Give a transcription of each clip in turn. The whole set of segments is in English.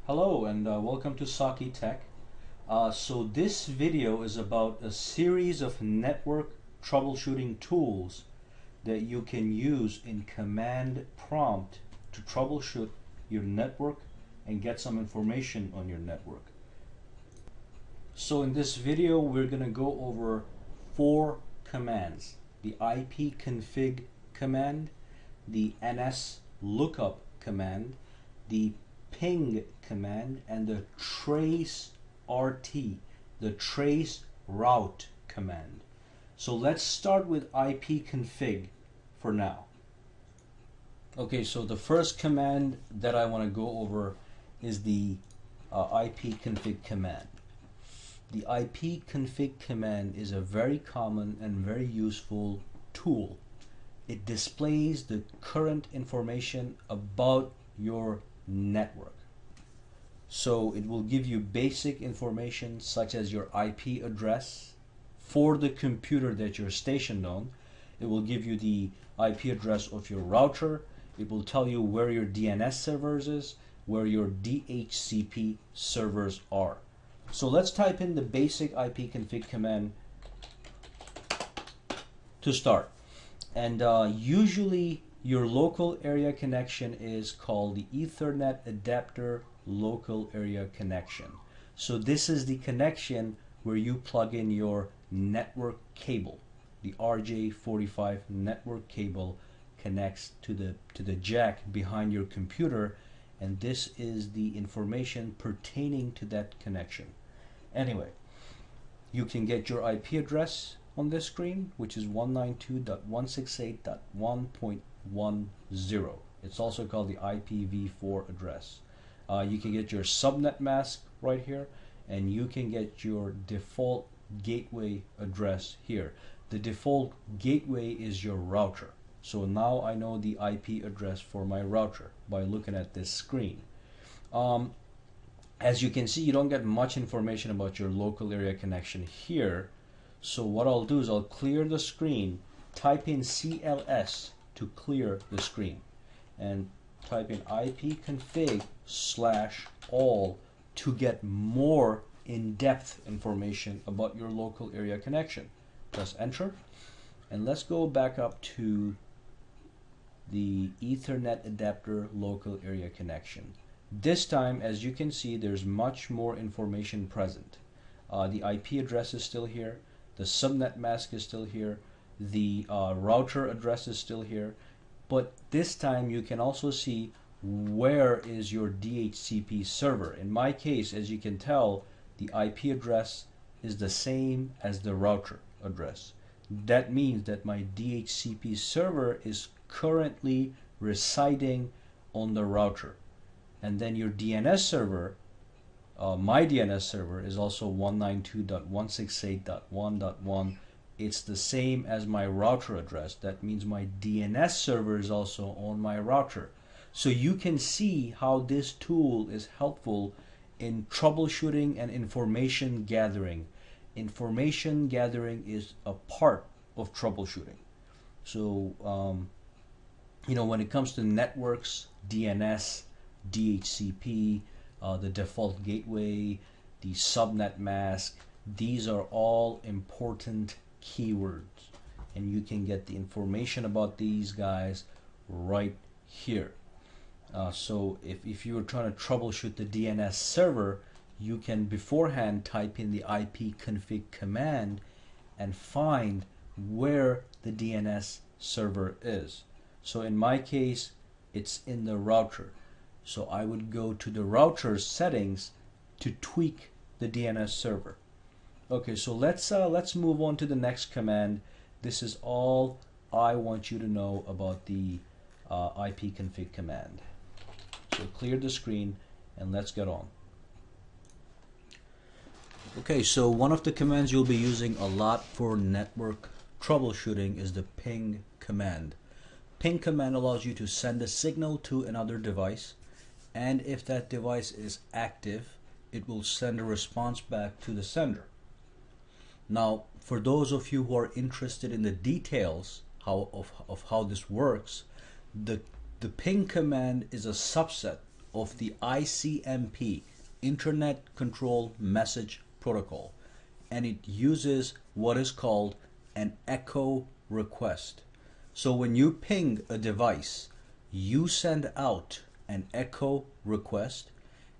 Hello and welcome to Saki Tech. So this video is about a series of network troubleshooting tools that you can use in command prompt to troubleshoot your network and get some information on your network. So in this video we're going to go over 4 commands: the IPCONFIG command, the NSLOOKUP command, the ping command, and the TRACERT, the trace route command. So let's start with IPCONFIG for now. Okay, so the first command that I want to go over is the IPCONFIG command. The IPCONFIG command is a very common and very useful tool. It displays the current information about your network. So it will give you basic information such as your IP address for the computer that you're stationed on. It will give you the IP address of your router. It will tell you where your DNS servers is, where your DHCP servers are. So let's type in the basic IPCONFIG command to start. And usually your local area connection is called the Ethernet adapter local area connection. So this is the connection where you plug in your network cable. The RJ45 network cable connects to the jack behind your computer, and this is the information pertaining to that connection. Anyway, you can get your IP address on this screen, which is 192.168.1.10. It's also called the IPv4 address. You can get your subnet mask right here, and you can get your default gateway address here. The default gateway is your router. So now I know the IP address for my router by looking at this screen. As you can see, you don't get much information about your local area connection here. So what I'll do is I'll clear the screen, type in CLS to clear the screen, and type in IPCONFIG/all to get more in-depth information about your local area connection. Press enter, and let's go back up to the Ethernet adapter local area connection. This time, as you can see, there's much more information present. The IP address is still here, the subnet mask is still here, the router address is still here, but this time you can also see where is your DHCP server. In my case, as you can tell, the IP address is the same as the router address. That means that my DHCP server is currently residing on the router. And then your DNS server, my DNS server, is also 192.168.1.1. It's the same as my router address. That means my DNS server is also on my router. So you can see how this tool is helpful in troubleshooting and information gathering. Information gathering is a part of troubleshooting. So, when it comes to networks, DNS, DHCP, the default gateway, the subnet mask, these are all important keywords, and you can get the information about these guys right here. So if you were trying to troubleshoot the DNS server, you can beforehand type in the IPCONFIG command and find where the DNS server is. So in my case, it's in the router. So I would go to the router settings to tweak the DNS server. Okay, so let's move on to the next command. This is all I want you to know about the IPCONFIG command. So clear the screen and let's get on. Okay, so one of the commands you'll be using a lot for network troubleshooting is the ping command. Ping command allows you to send a signal to another device, and if that device is active, it will send a response back to the sender. Now, for those of you who are interested in the details of how this works, the ping command is a subset of the ICMP, Internet Control Message Protocol, and it uses what is called an echo request. So when you ping a device, you send out an echo request,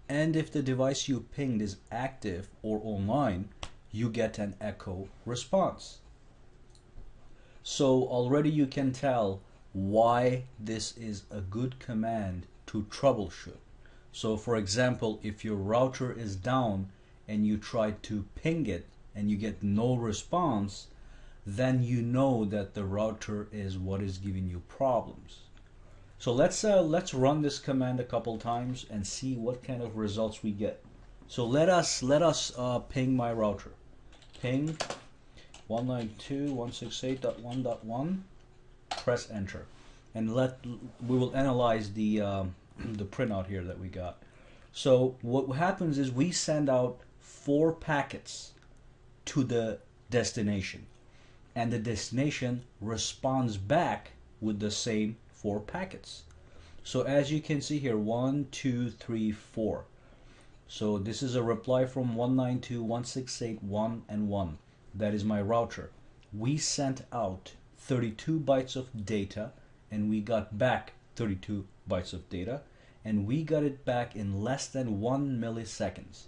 and if the device you pinged is active or online, you get an echo response. So already you can tell why this is a good command to troubleshoot. So for example, if your router is down and you try to ping it and you get no response, then you know that the router is what is giving you problems. So let's run this command a couple times and see what kind of results we get. So let us ping my router. Ping 192.168.1.1. Press enter, and we will analyze the printout here that we got. So what happens is we send out 4 packets to the destination, and the destination responds back with the same 4 packets. So as you can see here, 1, 2, 3, 4. So this is a reply from 192.168.1 and 1. That is my router. We sent out 32 bytes of data and we got back 32 bytes of data, and we got it back in less than 1 milliseconds.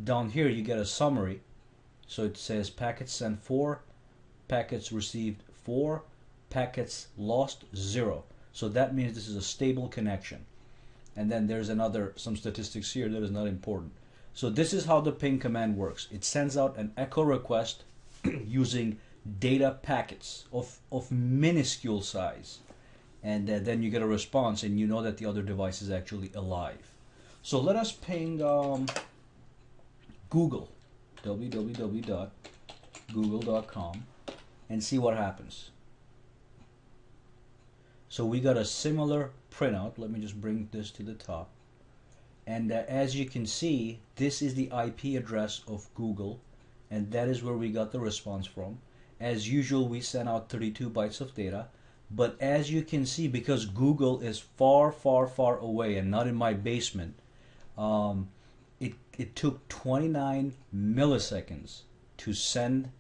Down here you get a summary. So it says packets sent 4, packets received 4, packets lost 0. So that means this is a stable connection. And then there's some statistics here that is not important. So this is how the ping command works. It sends out an echo request using data packets of minuscule size, and then you get a response and you know that the other device is actually alive. So let us ping Google, www.google.com, and see what happens. So we got a similar printout. Let me just bring this to the top, and as you can see, this is the IP address of Google, and that is where we got the response from. As usual, we sent out 32 bytes of data, but as you can see, because Google is far, far, far away and not in my basement, it took 29 milliseconds to send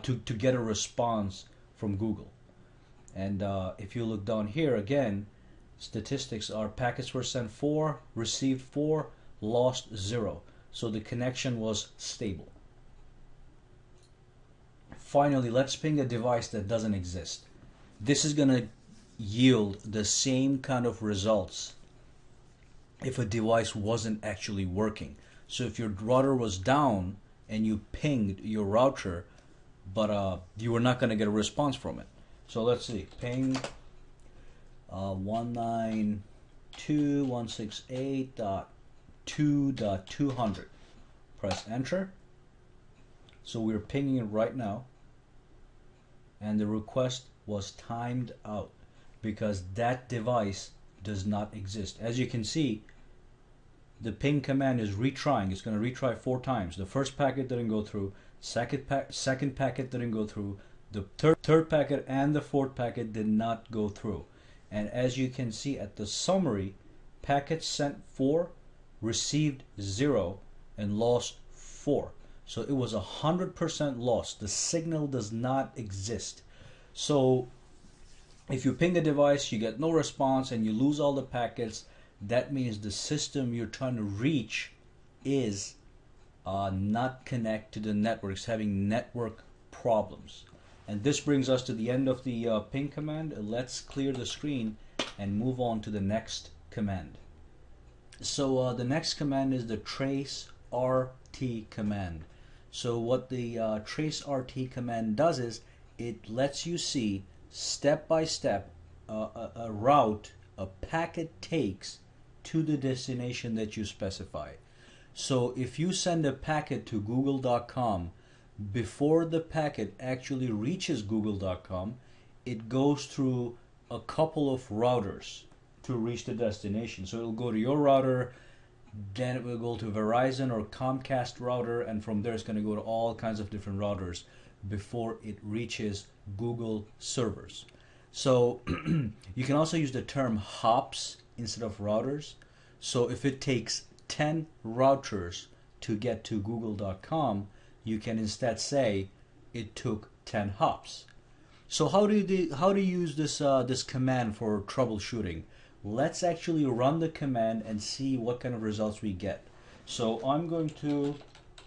to get a response from Google. And if you look down here again, statistics are packets were sent 4, received 4, lost 0. So the connection was stable. Finally, let's ping a device that doesn't exist. This is going to yield the same kind of results if a device wasn't actually working. So if your router was down and you pinged your router, but you were not going to get a response from it. So let's see, ping 192.168.2.200. Press enter. So we're pinging it right now, and the request was timed out because that device does not exist. As you can see, the ping command is retrying. It's going to retry 4 times. The first packet didn't go through, second packet didn't go through, the third packet and the 4th packet did not go through. And as you can see at the summary, packets sent 4, received 0, and lost 4. So it was 100% lost. The signal does not exist. So if you ping a device, you get no response and you lose all the packets, that means the system you're trying to reach is not connected to the network. It's having network problems. And this brings us to the end of the ping command. Let's clear the screen and move on to the next command. So the next command is the TRACERT command. So what the TRACERT command does is it lets you see step by step a route a packet takes to the destination that you specify. So if you send a packet to google.com, before the packet actually reaches google.com, it goes through a couple of routers to reach the destination. So it'll go to your router, then it will go to Verizon or Comcast router, and from there it's going to go to all kinds of different routers before it reaches Google servers. So you can also use the term hops instead of routers. So if it takes 10 routers to get to google.com, you can instead say it took 10 hops. So how do you use this command for troubleshooting? Let's actually run the command and see what kind of results we get. So I'm going to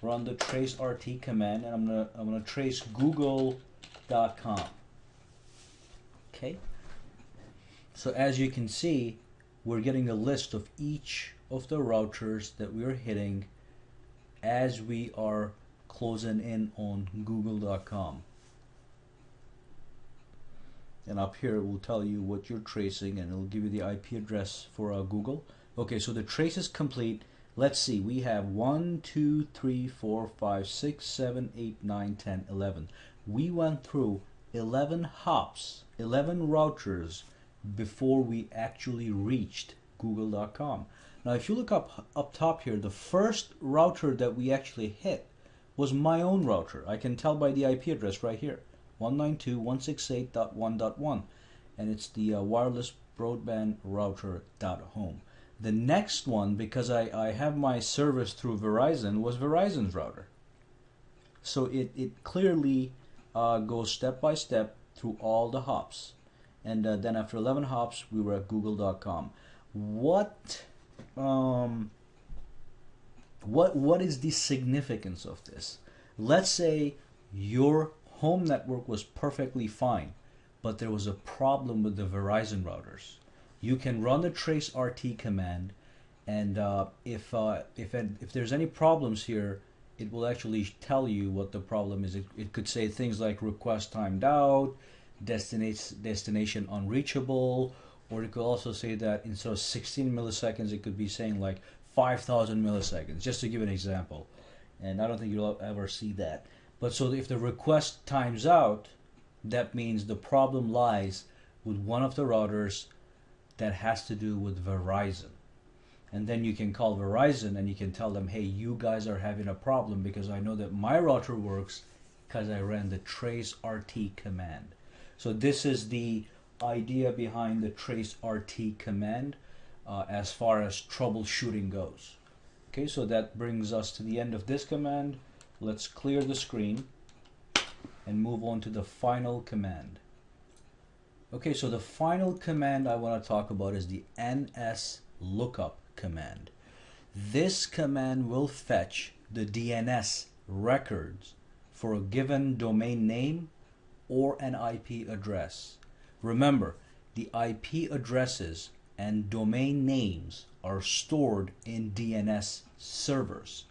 run the TRACERT command, and I'm gonna trace google.com. Okay. So as you can see, we're getting a list of each of the routers that we're hitting as we are closing in on google.com. And up here it will tell you what you're tracing, and it'll give you the IP address for Google. Okay, so the trace is complete. Let's see, we have 1, 2, 3, 4, 5, 6, 7, 8, 9, 10, 11. We went through 11 hops, 11 routers before we actually reached google.com. Now if you look up top here, the first router that we actually hit was my own router. I can tell by the IP address right here, 192.168.1.1, and it's the wireless broadband router.home. The next one, because I have my service through Verizon, was Verizon's router. So it clearly goes step by step through all the hops. And then after 11 hops, we were at google.com. What is the significance of this? Let's say your home network was perfectly fine, but there was a problem with the Verizon routers. You can run the TRACERT command, and if there's any problems here, it will actually tell you what the problem is. It could say things like request timed out, destination unreachable, or it could also say that instead of 16 milliseconds, it could be saying like 5,000 milliseconds, just to give an example. And I don't think you'll ever see that. But so if the request times out, that means the problem lies with one of the routers that has to do with Verizon. And then you can call Verizon and you can tell them, hey, you guys are having a problem because I know that my router works because I ran the TRACERT command. So this is the idea behind the TRACERT command as far as troubleshooting goes. Okay, so that brings us to the end of this command. Let's clear the screen and move on to the final command. Okay, so the final command I want to talk about is the NSLOOKUP command. This command will fetch the DNS records for a given domain name or an IP address. Remember, the IP addresses and domain names are stored in DNS servers.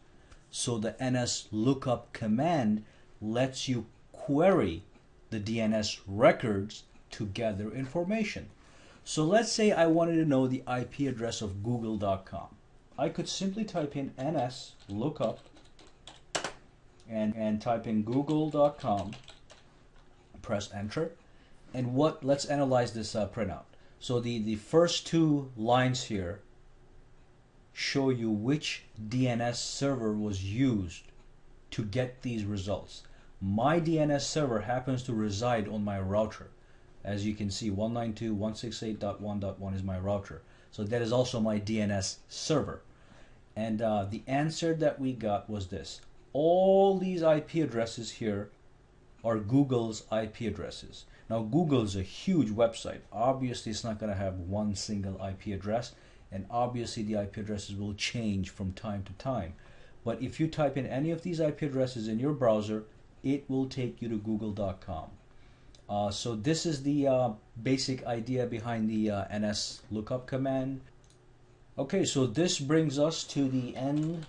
So the NSLOOKUP command lets you query the DNS records to gather information. So let's say I wanted to know the IP address of google.com. I could simply type in NSLOOKUP and type in google.com, press enter, and let's analyze this printout. So the first two lines here show you which DNS server was used to get these results. My DNS server happens to reside on my router. As you can see, 192.168.1.1 is my router. So that is also my DNS server. And the answer that we got was this. All these IP addresses here are Google's IP addresses. Now Google is a huge website. Obviously it's not going to have one single IP address, and obviously the IP addresses will change from time to time. But if you type in any of these IP addresses in your browser, it will take you to google.com. So this is the basic idea behind the NSLOOKUP command. Okay, so this brings us to the end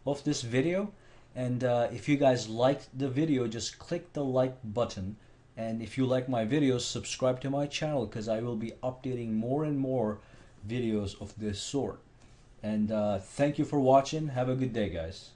of this video. And if you guys liked the video, just click the like button. And if you like my videos, subscribe to my channel, because I will be updating more and more videos of this sort. And thank you for watching. Have a good day, guys.